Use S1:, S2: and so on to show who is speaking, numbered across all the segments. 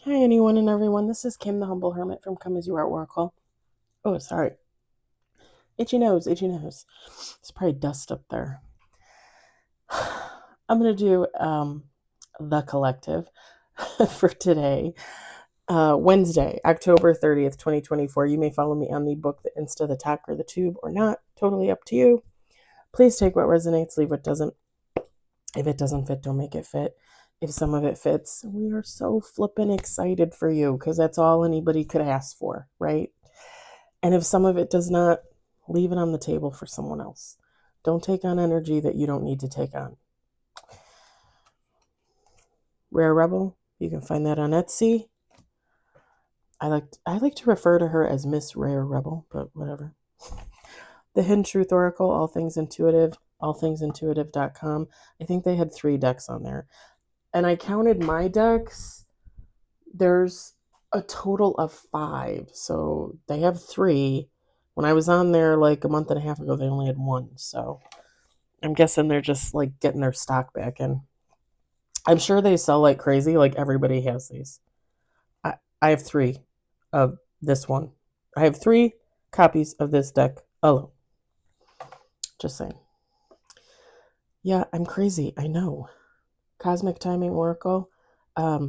S1: Hi, anyone and everyone. This is Kim, the Humble Hermit from Come As You Are Oracle. Oh, sorry. Itchy nose, itchy nose. There's probably dust up there. I'm going to do The Collective for today, Wednesday, October 30th, 2024. You may follow me on the book, the Insta, the Talk, or the Tube, or not. Totally up to you. Please take what resonates, leave what doesn't. If it doesn't fit, don't make it fit. If some of it fits, we are so flippin' excited for you because that's all anybody could ask for, right? And if some of it does not, leave it on the table for someone else. Don't take on energy that you don't need to take on. Rare Rebel, you can find that on Etsy. I like to refer to her as Miss Rare Rebel, but whatever. The Hidden Truth Oracle, All Things Intuitive, allthingsintuitive.com. I think they had 3 decks on there. And I counted my decks. There's a total of 5. So they have 3. When I was on there like a month and a half ago, they only had 1. So I'm guessing they're just like getting their stock back in. I'm sure they sell like crazy. Like everybody has these. I have 3 of this one. I have 3 copies of this deck alone. Just saying. Yeah, I'm crazy. I know. Cosmic Timing Oracle. I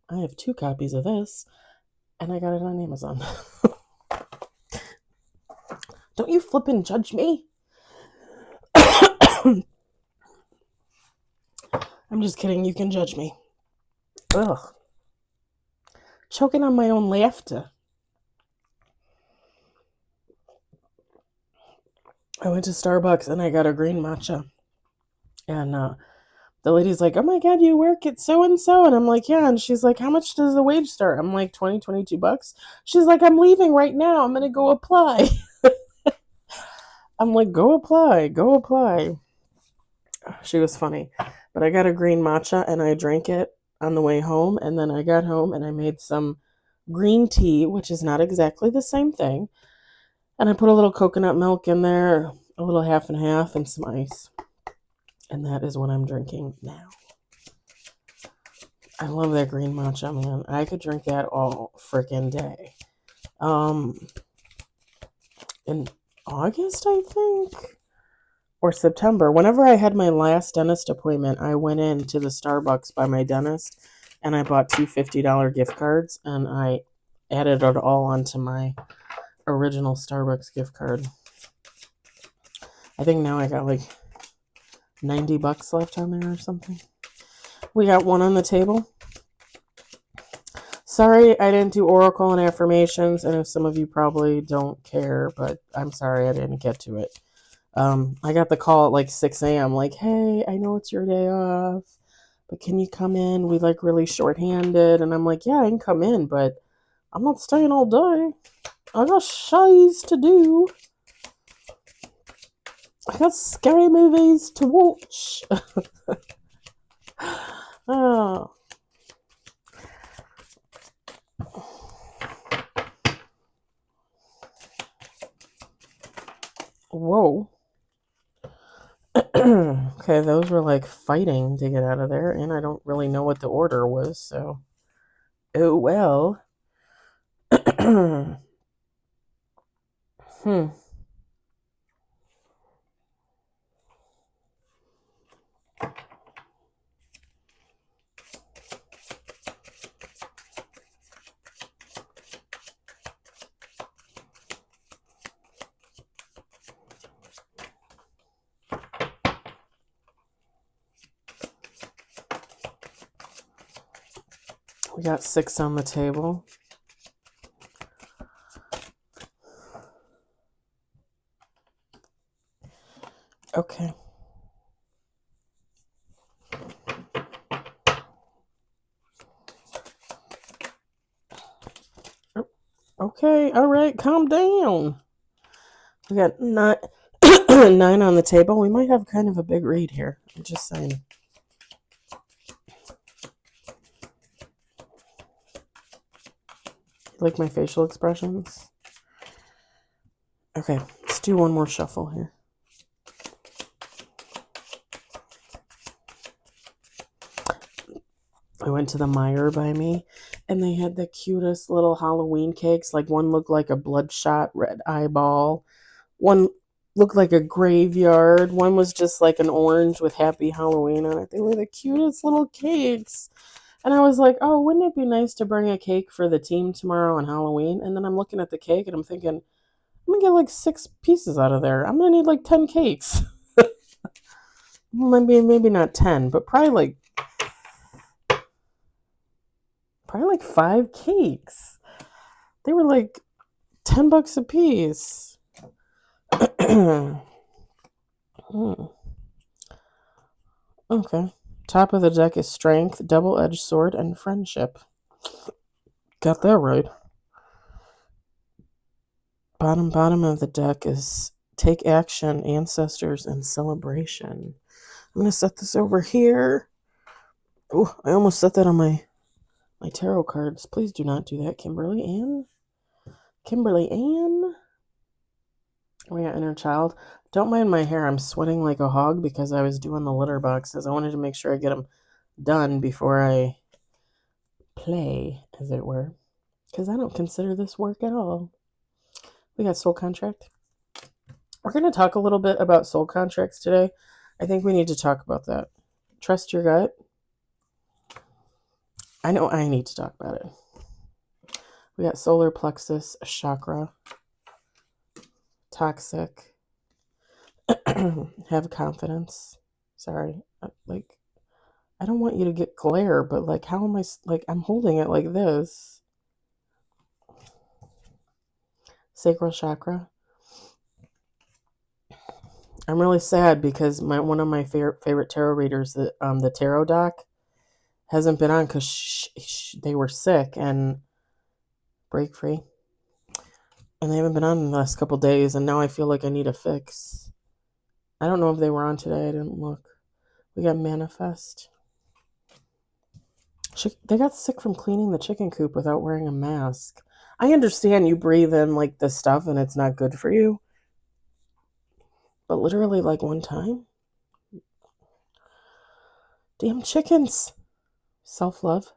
S1: have 2 copies of this, and I got it on Amazon. Don't you flippin' judge me? I'm just kidding. You can judge me. Ugh. Choking on my own laughter. I went to Starbucks and I got a green matcha. And the lady's like, oh my God, you work at so-and-so. And I'm like, yeah. And she's like, how much does the wage start? I'm like, 20, $22. She's like, I'm leaving right now. I'm going to go apply. I'm like, go apply, go apply. She was funny. But I got a green matcha and I drank it on the way home. And then I got home and I made some green tea, which is not exactly the same thing. And I put a little coconut milk in there, a little half and half, and some ice. And that is what I'm drinking now. I love that green matcha, man. I could drink that all freaking day. In August, I think, or September, whenever I had my last dentist appointment, I went into the Starbucks by my dentist and I bought 2 $50 gift cards and I added it all onto my original Starbucks gift card. I think now I got like $90 left on there or something. We got 1 on the table. Sorry I didn't do oracle and affirmations, and if some of you probably don't care, but I'm sorry I didn't get to it. I got the call at like 6 a.m. like, hey, I know it's your day off, but can you come in? We like really short-handed. And I'm like, yeah, I can come in, but I'm not staying all day. I got shies to do. I got scary movies to watch. Oh. Whoa. Okay, those were like fighting to get out of there, and I don't really know what the order was, so. Oh well. Hmm. We got 6 on the table. Okay. Okay, all right, calm down. We got 9, 9 on the table. We might have kind of a big read here. I'm just saying. You like my facial expressions? Okay, let's do one more shuffle here. I went to the Meijer by me, and they had the cutest little Halloween cakes. Like, one looked like a bloodshot red eyeball. One looked like a graveyard. One was just like an orange with Happy Halloween on it. They were the cutest little cakes. And I was like, oh, wouldn't it be nice to bring a cake for the team tomorrow on Halloween? And then I'm looking at the cake and I'm thinking, I'm going to get like 6 pieces out of there. I'm going to need like 10 cakes. maybe not 10, but probably like 5 cakes. They were like $10 a piece. Okay. Top of the deck is strength, double-edged sword, and friendship. Got that right. Bottom of the deck is take action, ancestors, and celebration. I'm going to set this over here. Oh, I almost set that on my tarot cards. Please do not do that, Kimberly Ann. We got inner child. Don't mind my hair. I'm sweating like a hog because I was doing the litter boxes. I wanted to make sure I get them done before I play, as it were, because I don't consider this work at all. We got soul contract. We're going to talk a little bit about soul contracts today. I think we need to talk about that. Trust your gut. I know I need to talk about it. We got solar plexus chakra. Toxic. Have confidence. Sorry. I don't want you to get glare, but like, how am I, like, I'm holding it like this. Sacral chakra. I'm really sad because one of my favorite tarot readers, the Tarot Doc, hasn't been on because they were sick and break free. And they haven't been on in the last couple days, and now I feel like I need a fix. I don't know if they were on today. I didn't look. We got manifest. They got sick from cleaning the chicken coop without wearing a mask. I understand you breathe in like this stuff and it's not good for you. But literally like one time. Damn chickens. Self-love.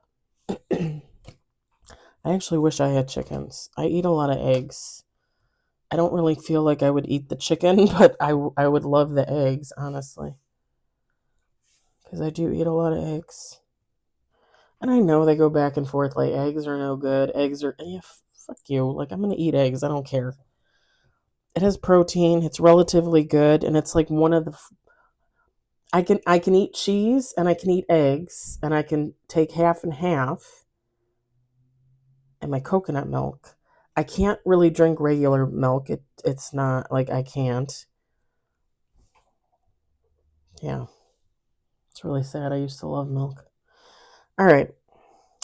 S1: I actually wish I had chickens. I eat a lot of eggs. I don't really feel like I would eat the chicken, but I would love the eggs, honestly. Because I do eat a lot of eggs. And I know they go back and forth, like, eggs are no good. Eggs are, fuck you. Like, I'm going to eat eggs. I don't care. It has protein. It's relatively good. And it's like one of the, I can eat cheese and I can eat eggs. And I can take half and half. And my coconut milk. I can't really drink regular milk. It's not, like, I can't. Yeah. It's really sad. I used to love milk. All right.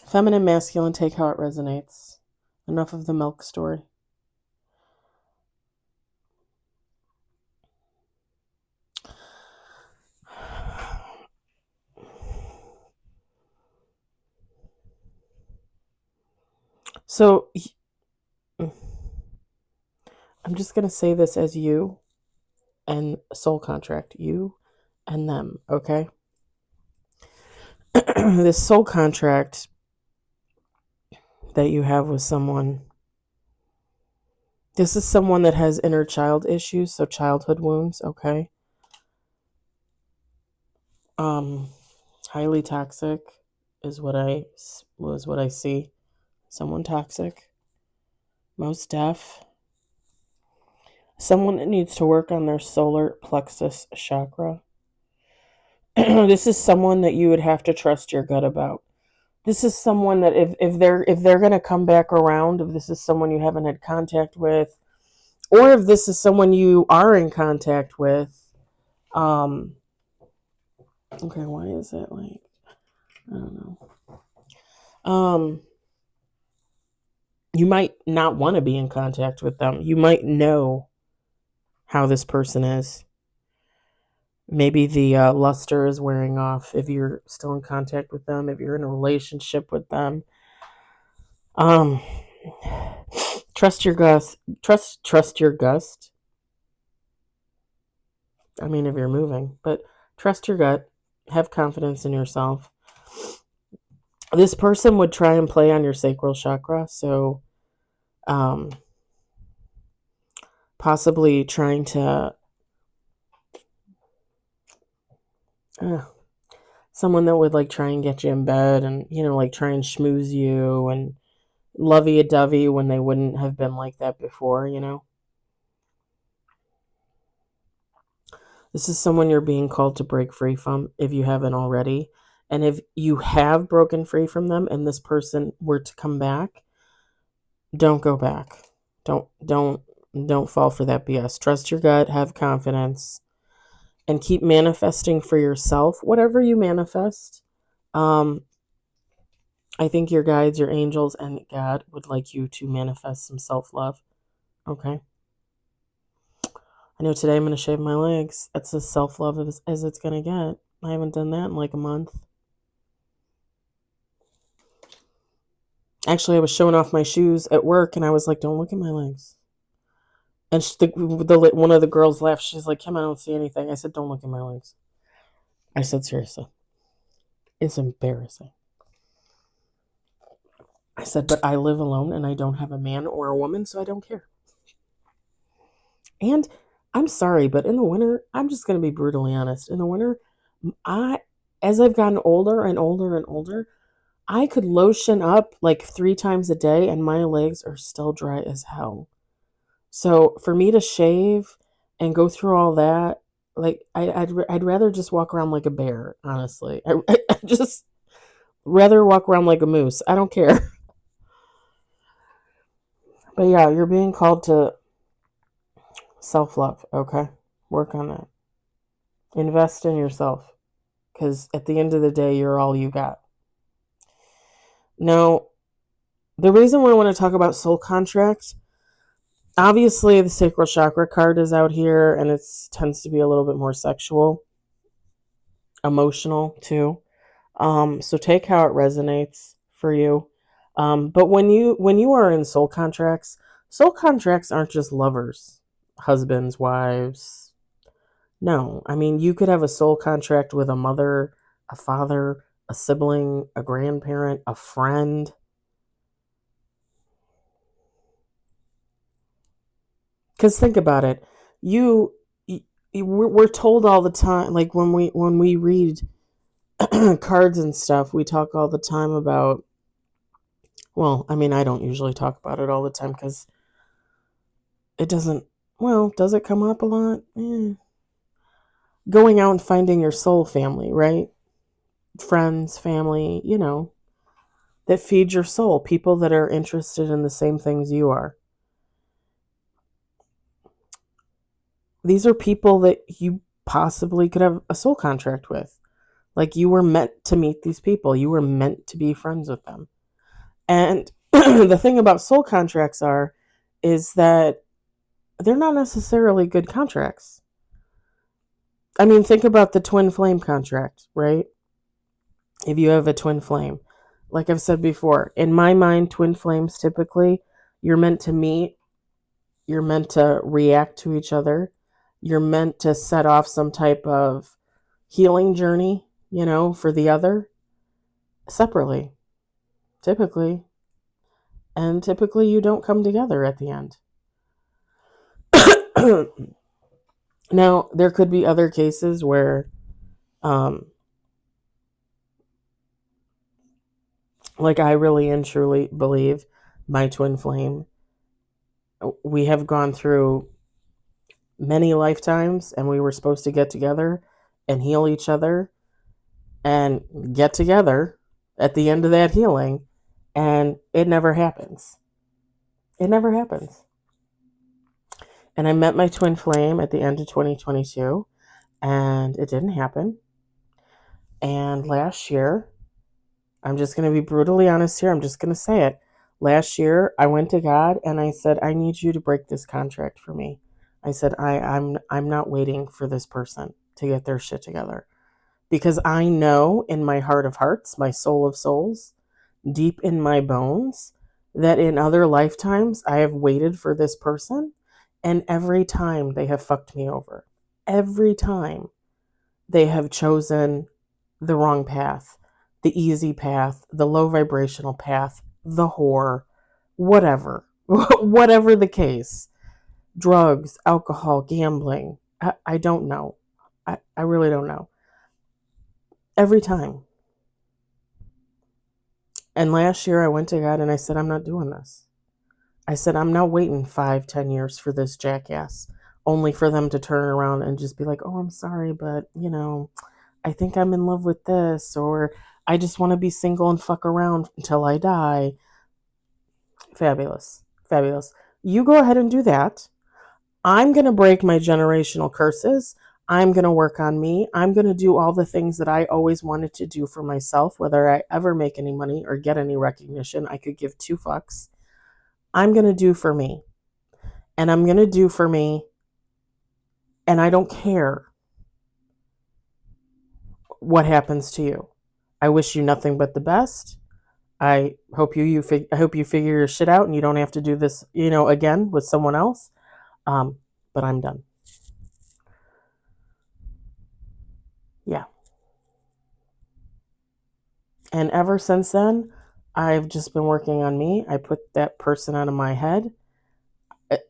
S1: Feminine, masculine, take how it resonates. Enough of the milk story. So, I'm just going to say this as you and soul contract. You and them, okay? This soul contract that you have with someone, this is someone that has inner child issues, so childhood wounds, okay? Highly toxic is what I see. Someone toxic, most deaf. Someone that needs to work on their solar plexus chakra. This is someone that you would have to trust your gut about. This is someone that if they're going to come back around, if this is someone you haven't had contact with, or if this is someone you are in contact with, okay, why is it like, I don't know. You might not want to be in contact with them. You might know how this person is. Maybe the luster is wearing off if you're still in contact with them, if you're in a relationship with them. Trust your gust. Trust your gust. I mean, if you're moving, but trust your gut. Have confidence in yourself. This person would try and play on your sacral chakra, so possibly trying to someone that would like try and get you in bed and like try and schmooze you and lovey-dovey when they wouldn't have been like that before. This is someone you're being called to break free from if you haven't already. And if you have broken free from them and this person were to come back, don't go back. Don't fall for that BS. Trust your gut, have confidence, and keep manifesting for yourself whatever you manifest. I think your guides, your angels, and God would like you to manifest some self-love. Okay? I know today I'm going to shave my legs. That's as self-love as it's going to get. I haven't done that in like a month. Actually, I was showing off my shoes at work, and I was like, don't look at my legs. And one of the girls laughed. She's like, Kim, I don't see anything. I said, don't look at my legs. I said, seriously. It's embarrassing. I said, but I live alone, and I don't have a man or a woman, so I don't care. And I'm sorry, but in the winter, I'm just going to be brutally honest. In the winter, as I've gotten older and older and older, I could lotion up like 3 times a day and my legs are still dry as hell. So for me to shave and go through all that, like I'd rather just walk around like a bear, honestly. I just rather walk around like a moose. I don't care. But yeah, you're being called to self-love, okay? Work on that. Invest in yourself. Because at the end of the day, you're all you got. Now, the reason why I want to talk about soul contracts, obviously the sacral chakra card is out here, and it tends to be a little bit more sexual, emotional too. So take how it resonates for you. But when you are in soul contracts aren't just lovers, husbands, wives. No, I mean, you could have a soul contract with a mother, a father, a sibling, a grandparent, a friend. Because think about it, we're told all the time, like when we read cards and stuff, we talk all the time about. Well, I mean, I don't usually talk about it all the time because it doesn't. Well, does it come up a lot? Going out and finding your soul family, right? Friends, family, that feed your soul, people that are interested in the same things you are. These are people that you possibly could have a soul contract with. Like you were meant to meet these people. You were meant to be friends with them. And the thing about soul contracts is that they're not necessarily good contracts. I mean, think about the twin flame contract, right? If you have a twin flame, like I've said before, in my mind, twin flames typically, you're meant to meet, you're meant to react to each other, you're meant to set off some type of healing journey, for the other separately, typically. And typically you don't come together at the end. Now, there could be other cases where, like I really and truly believe my twin flame, we have gone through many lifetimes and we were supposed to get together and heal each other and get together at the end of that healing, and it never happens. It never happens. And I met my twin flame at the end of 2022, and it didn't happen. And last year, I'm just going to be brutally honest here. I'm just going to say it. Last year, I went to God and I said, I need you to break this contract for me. I said, I'm not waiting for this person to get their shit together. Because I know in my heart of hearts, my soul of souls, deep in my bones, that in other lifetimes I have waited for this person, and every time they have fucked me over. Every time they have chosen the wrong path. the easy path, the low vibrational path, the whore, whatever, whatever the case, drugs, alcohol, gambling. I don't know. I really don't know. Every time. And last year I went to God and I said, I'm not doing this. I said, I'm not waiting 5-10 years for this jackass, only for them to turn around and just be like, oh, I'm sorry, but, I think I'm in love with this, or I just want to be single and fuck around until I die. Fabulous. Fabulous. You go ahead and do that. I'm going to break my generational curses. I'm going to work on me. I'm going to do all the things that I always wanted to do for myself, whether I ever make any money or get any recognition. I could give two fucks. I'm going to do for me. And I'm going to do for me. And I don't care what happens to you. I wish you nothing but the best. I hope you figure your shit out and you don't have to do this, again with someone else. But I'm done. Yeah. And ever since then, I've just been working on me. I put that person out of my head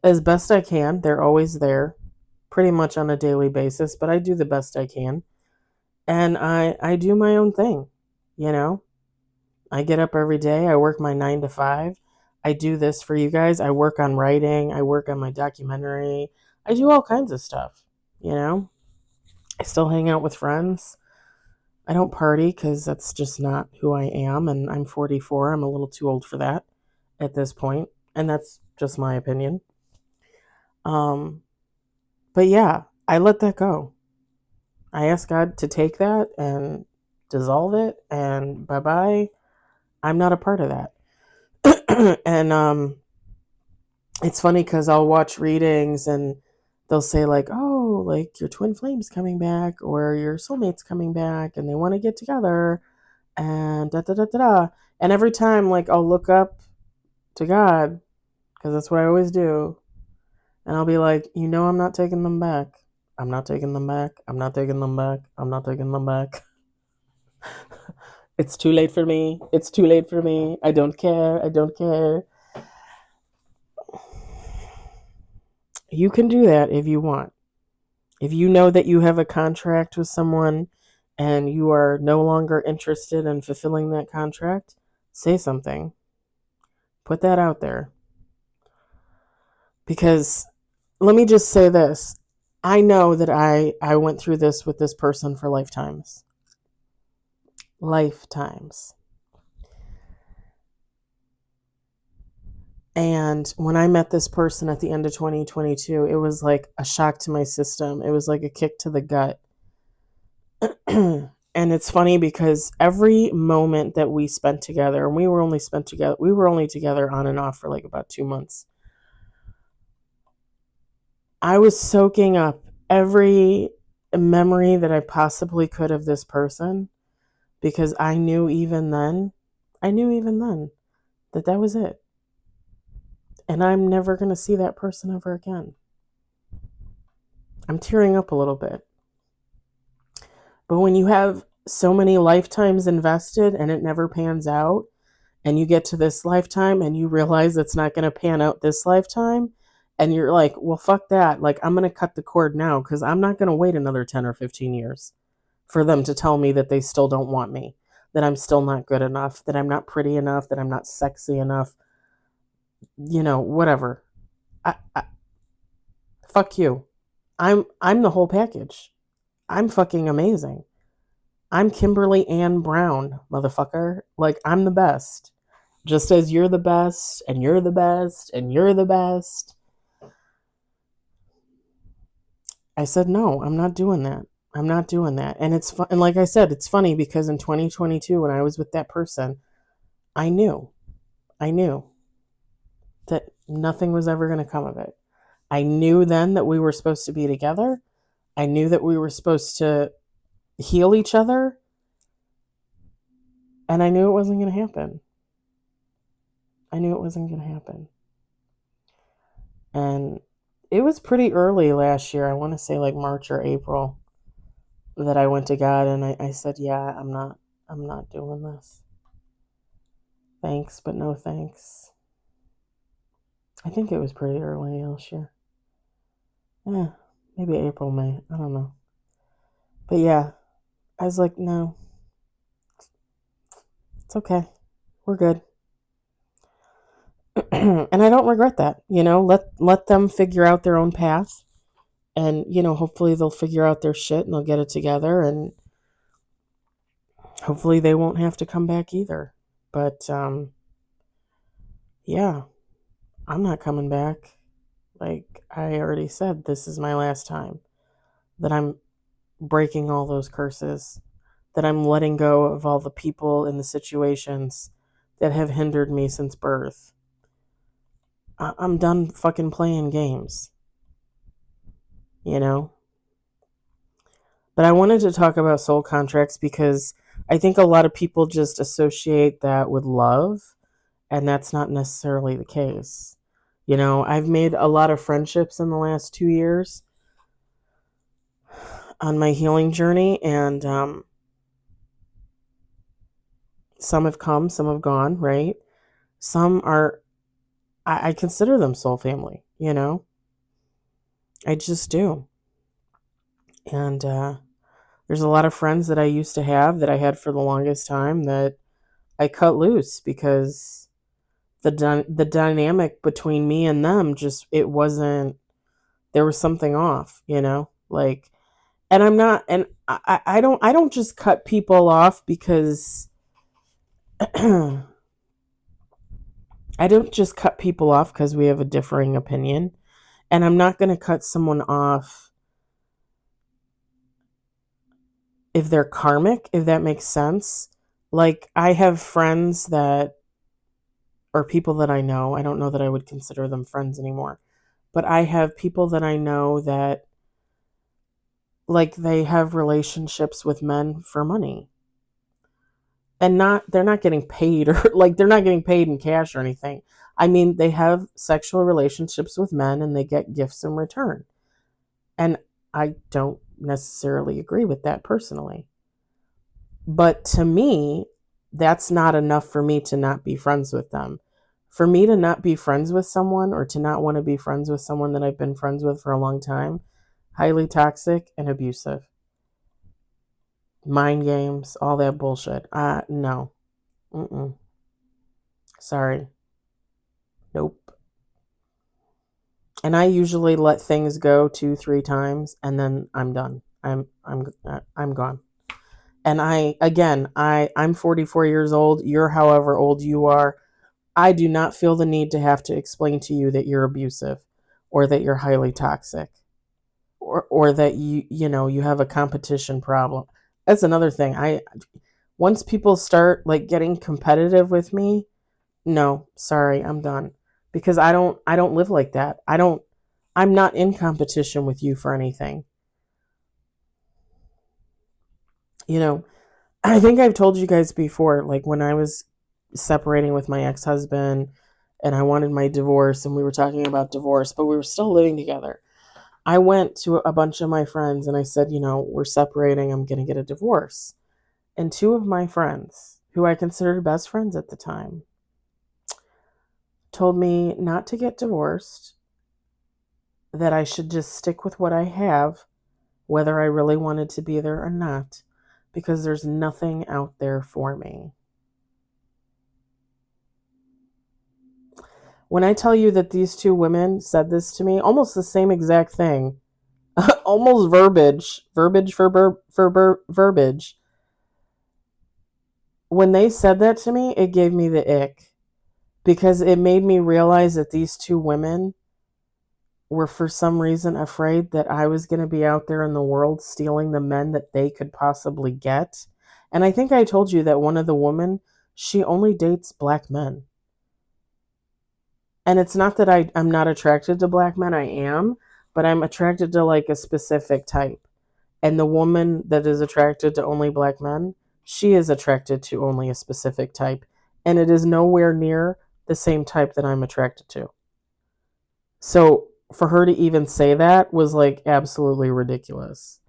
S1: as best I can. They're always there, pretty much on a daily basis, but I do the best I can. And I do my own thing, I get up every day. I work my 9 to 5. I do this for you guys. I work on writing. I work on my documentary. I do all kinds of stuff, I still hang out with friends. I don't party because that's just not who I am. And I'm 44. I'm a little too old for that at this point. And that's just my opinion. But yeah, I let that go. I asked God to take that and dissolve it. And bye-bye. I'm not a part of that. And it's funny because I'll watch readings and they'll say like, oh, like your twin flame's coming back or your soulmate's coming back and they want to get together and da da da da da. And every time, like, I'll look up to God because that's what I always do, and I'll be like, I'm not taking them back. I'm not taking them back. I'm not taking them back. I'm not taking them back. It's too late for me. It's too late for me. I don't care. I don't care. You can do that if you want. If you know that you have a contract with someone and you are no longer interested in fulfilling that contract, say something. Put that out there. Because let me just say this. I know that I went through this with this person for lifetimes. Lifetimes. And when I met this person at the end of 2022, it was like a shock to my system. It was like a kick to the gut. And it's funny because every moment that we spent together, and we were only together on and off for like about 2 months. I was soaking up every memory that I possibly could of this person because I knew even then that was it. And I'm never going to see that person ever again. I'm tearing up a little bit. But when you have so many lifetimes invested and it never pans out, and you get to this lifetime and you realize it's not going to pan out this lifetime, and you're like, well, fuck that. Like, I'm going to cut the cord now because I'm not going to wait another 10 or 15 years for them to tell me that they still don't want me, that I'm still not good enough, that I'm not pretty enough, that I'm not sexy enough, whatever. Fuck you. I'm the whole package. I'm fucking amazing. I'm Kimberly Ann Brown, motherfucker. Like, I'm the best. Just as you're the best, and you're the best, and you're the best. I said, no, I'm not doing that. I'm not doing that. And and like I said, it's funny because in 2022, when I was with that person, I knew that nothing was ever going to come of it. I knew then that we were supposed to be together. I knew that we were supposed to heal each other. And I knew it wasn't going to happen. And it was pretty early last year. I want to say like March or April that I went to God and I said, yeah, I'm I'm not doing this. Thanks, but no thanks. I think it was pretty early last year. Yeah, maybe April, May. I don't know. But yeah, I was like, no, it's okay. We're good. And I don't regret that. Let them figure out their own path, and hopefully they'll figure out their shit and they'll get it together, and hopefully they won't have to come back either. But yeah, I'm not coming back. Like I already said, this is my last time that I'm breaking all those curses, that I'm letting go of all the people and the situations that have hindered me since birth. I'm done fucking playing games, you know? But I wanted to talk about soul contracts because I think a lot of people just associate that with love, and that's not necessarily the case. I've made a lot of friendships in the last 2 years on my healing journey, and some have come, some have gone, right? Some are, I consider them soul family, I just do. And there's a lot of friends that I used to have that I had for the longest time that I cut loose because the dynamic between me and them just, it wasn't, there was something off, like, and I'm not, and I don't just cut people off because I don't just cut people off because we have a differing opinion, and I'm not going to cut someone off if they're karmic, if that makes sense. Like I have friends that, or people that I know, I don't know that I would consider them friends anymore, but I have people that I know that, like, they have relationships with men for money, and they're not getting paid, or like they're not getting paid in cash or anything. I mean, they have sexual relationships with men and they get gifts in return. And I don't necessarily agree with that personally. But to me, that's not enough for me to not be friends with them. For me to not be friends with someone, or to not want to be friends with someone that I've been friends with for a long time, highly toxic and abusive. Mind games, all that bullshit. No. Mm-mm. Sorry. Nope. And I usually let things go 2-3 times and then I'm done. I'm gone. And I'm 44 years old. You're however old you are. I do not feel the need to have to explain to you that you're abusive, or that you're highly toxic, or that you have a competition problem. That's another thing. Once people start like getting competitive with me, no, sorry, I'm done. Because I don't live like that. I'm not in competition with you for anything. I think I've told you guys before, like when I was separating with my ex-husband and I wanted my divorce, and we were talking about divorce, but we were still living together. I went to a bunch of my friends and I said, we're separating, I'm going to get a divorce. And two of my friends, who I considered best friends at the time, told me not to get divorced, that I should just stick with what I have, whether I really wanted to be there or not, because there's nothing out there for me. When I tell you that these two women said this to me, almost the same exact thing, almost verbiage for verbiage. When they said that to me, it gave me the ick, because it made me realize that these two women were for some reason afraid that I was going to be out there in the world stealing the men that they could possibly get. And I think I told you that one of the women, she only dates black men. And it's not that I'm not attracted to black men, I am, but I'm attracted to like a specific type. And the woman that is attracted to only black men, she is attracted to only a specific type. And it is nowhere near the same type that I'm attracted to. So for her to even say that was like absolutely ridiculous.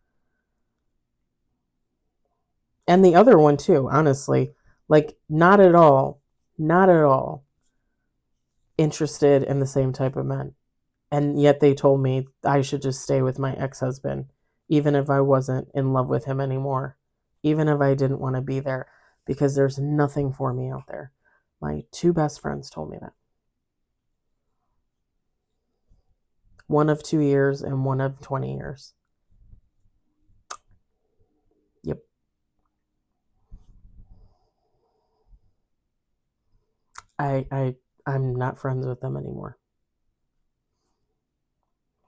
S1: And the other one too, honestly. Like, not at all, not at all interested in the same type of men. And yet they told me I should just stay with my ex-husband, even if I wasn't in love with him anymore, even if I didn't want to be there, because there's nothing for me out there. My two best friends told me that. One of 2 years and one of 20 years. Yep. I'm not friends with them anymore.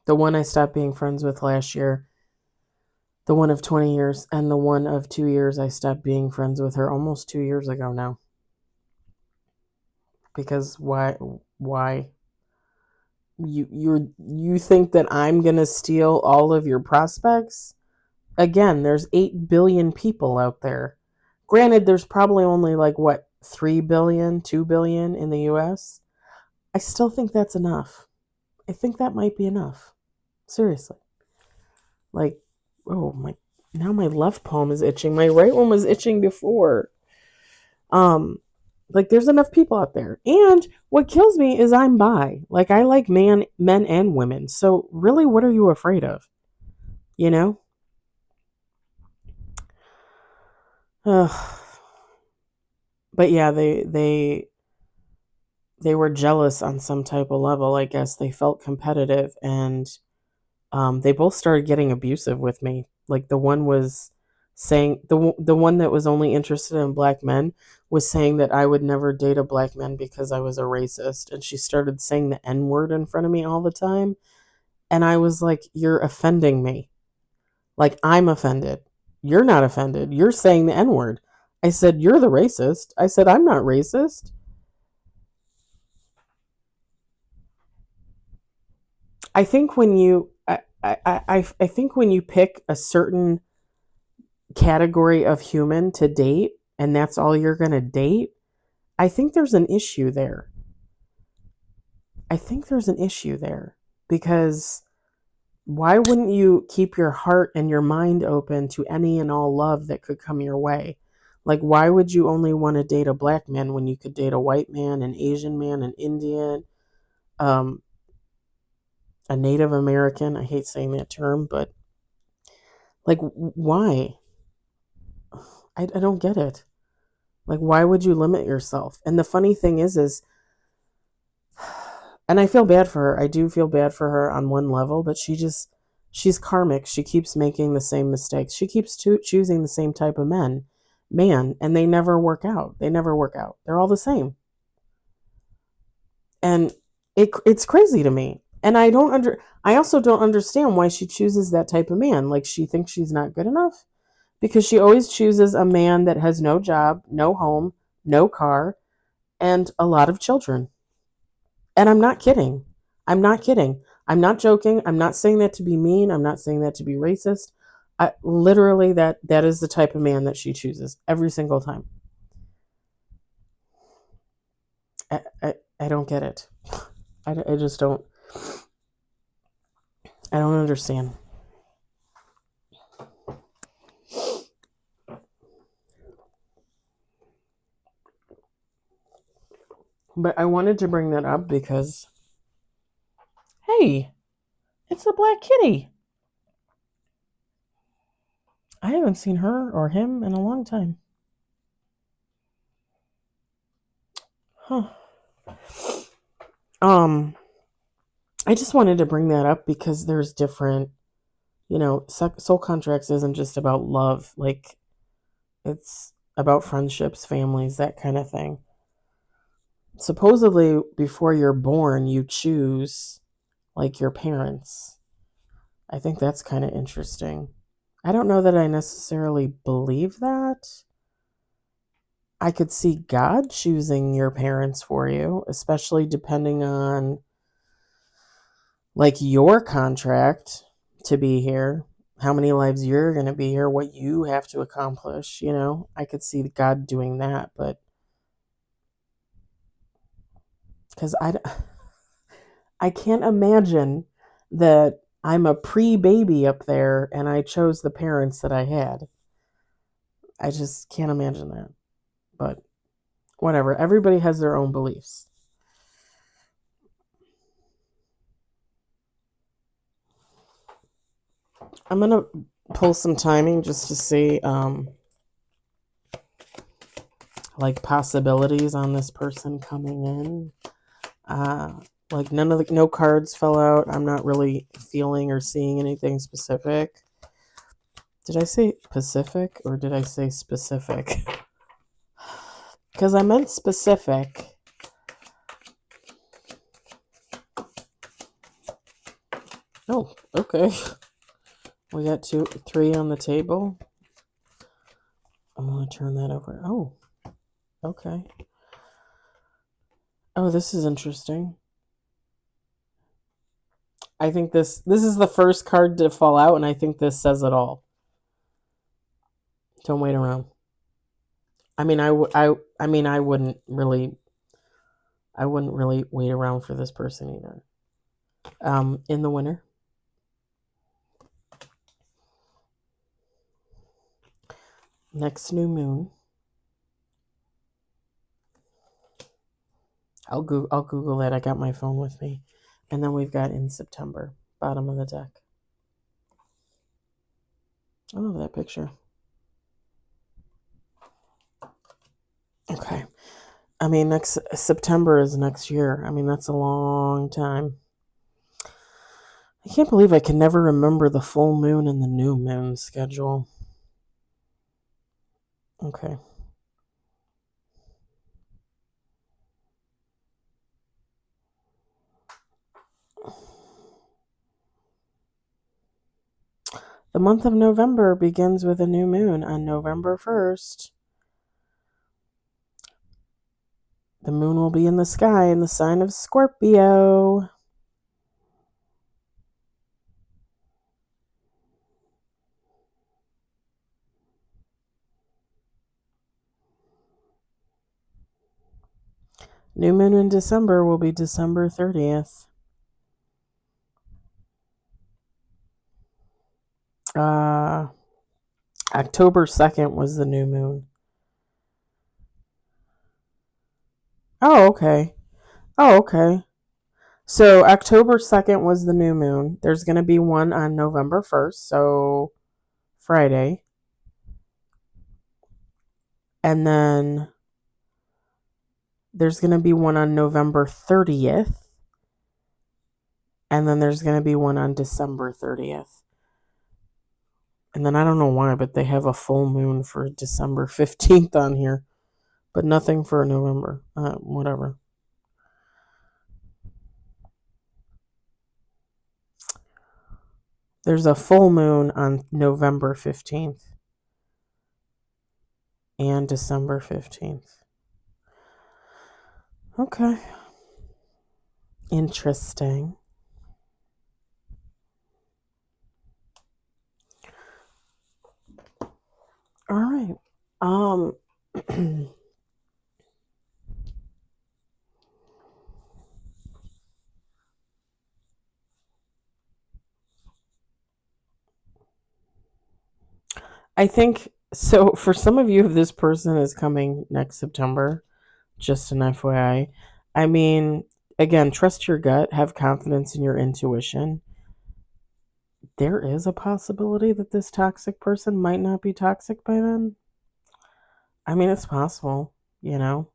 S1: The one I stopped being friends with last year, the one of 20 years, and the one of 2 years, I stopped being friends with her almost 2 years ago now. Because why? You think that I'm gonna steal all of your prospects? Again, there's 8 billion people out there. Granted, there's probably only like what, 3 billion, 2 billion in the US. I still think that's enough. I think that might be enough. Seriously. Like, oh my, now my left palm is itching. My right one was itching before. Um, like there's enough people out there. And what kills me is I'm bi. Like I like men and women. So really, what are you afraid of? You know? Ugh. But yeah, they were jealous on some type of level. I guess they felt competitive, and they both started getting abusive with me. Like the one was saying the one that was only interested in black men was saying that I would never date a black man because I was a racist, and she started saying the N word in front of me all the time, and I was like, "You're offending me. Like I'm offended. You're not offended. You're saying the N word." I said, "You're the racist." I said, "I'm not racist." I think when you I think when you pick a certain category of human to date and that's all you're going to date, I think there's an issue there. I think there's an issue there because why wouldn't you keep your heart and your mind open to any and all love that could come your way? Like, why would you only want to date a black man when you could date a white man, an Asian man, an Indian, um, a Native American? I hate saying that term, but like, why? I don't get it. Like, why would you limit yourself? And the funny thing is, and I feel bad for her. I do feel bad for her on one level, but she's karmic. She keeps making the same mistakes. She keeps choosing the same type of man, and they never work out. They never work out. They're all the same. And it's crazy to me. And I also don't understand why she chooses that type of man. Like she thinks she's not good enough because she always chooses a man that has no job, no home, no car, and a lot of children. And I'm not kidding. I'm not kidding. I'm not joking. I'm not saying that to be mean. I'm not saying that to be racist. Literally, that is the type of man that she chooses every single time. I don't get it. I just don't. I don't understand. But I wanted to bring that up because, hey, it's a black kitty. I haven't seen her or him in a long time. Huh. Um, I just wanted to bring that up because there's different, soul contracts isn't just about love. Like, it's about friendships, families, that kind of thing. Supposedly, before you're born, you choose, like, your parents. I think that's kind of interesting. I don't know that I necessarily believe that. I could see God choosing your parents for you, especially depending on like your contract to be here, how many lives you're going to be here, what you have to accomplish, I could see God doing that, but cuz I can't imagine that I'm a pre-baby up there and I chose the parents that I had. I just can't imagine that. But whatever. Everybody has their own beliefs. I'm going to pull some timing just to see like possibilities on this person coming in. Like no cards fell out. I'm not really feeling or seeing anything specific. Did I say Pacific or did I say specific? Because I meant specific. Oh, okay. We got 3 on the table. I'm going to turn that over. Oh, okay. Oh, this is interesting. I think this is the first card to fall out, and I think this says it all. Don't wait around. I mean, I wouldn't really wait around for this person either. In the winter. Next new moon. I'll Google it. I got my phone with me. And then we've got in September, bottom of the deck. I love that picture. Okay. I mean, next September is next year. I mean, that's a long time. I can't believe I can never remember the full moon and the new moon schedule. Okay. The month of November begins with a new moon on November 1st. The moon will be in the sky in the sign of Scorpio. New moon in December will be December 30th. October 2nd was the new moon. Oh, okay. So October 2nd was the new moon. There's going to be one on November 1st, so Friday. And then there's going to be one on November 30th. And then there's going to be one on December 30th. And then I don't know why, but they have a full moon for December 15th on here. But nothing for November. Whatever. There's a full moon on November 15th. And December 15th. Okay. Interesting. All right. I think so. For some of you, if this person is coming next September, just an FYI. I mean, again, trust your gut, have confidence in your intuition. There is a possibility that this toxic person might not be toxic by then. I mean, it's possible, you know.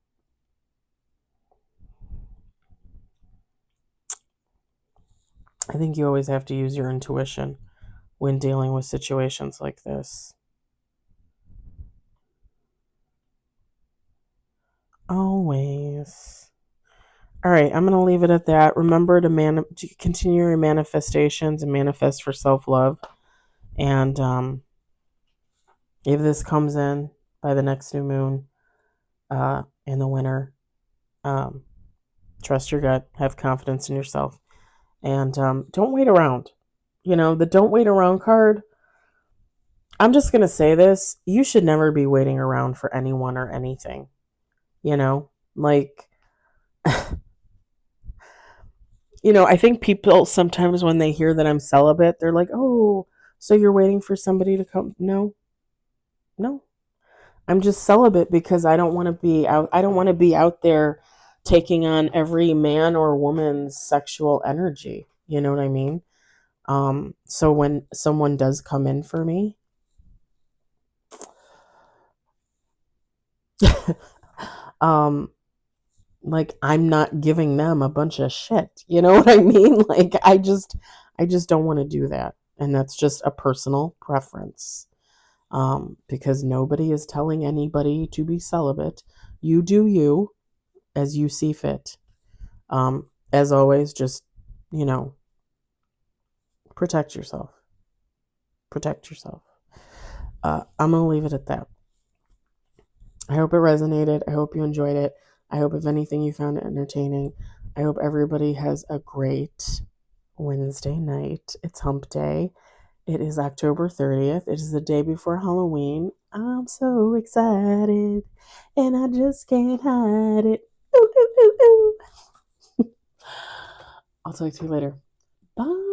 S1: I think you always have to use your intuition when dealing with situations like this. Always. All right, I'm going to leave it at that. Remember to continue your manifestations and manifest for self-love. And if this comes in by the next new moon in the winter, trust your gut, have confidence in yourself, and don't wait around. You know, the don't wait around card, I'm just going to say this. You should never be waiting around for anyone or anything. You know, like, you know, I think people sometimes when they hear that I'm celibate, they're like, oh, so you're waiting for somebody to come? No. I'm just celibate because I don't want to be out. I don't want to be out there taking on every man or woman's sexual energy. You know what I mean? So when someone does come in for me, um, like I'm not giving them a bunch of shit. You know what I mean? Like I just don't want to do that. And that's just a personal preference. Because nobody is telling anybody to be celibate. You do you as you see fit. As always, just, you know, protect yourself. Protect yourself. I'm going to leave it at that. I hope it resonated. I hope you enjoyed it. I hope, if anything, you found it entertaining. I hope everybody has a great Wednesday night. It's hump day. It is October 30th. It is the day before Halloween. I'm so excited, and I just can't hide it. Ooh, ooh, ooh, ooh. I'll talk to you later. Bye.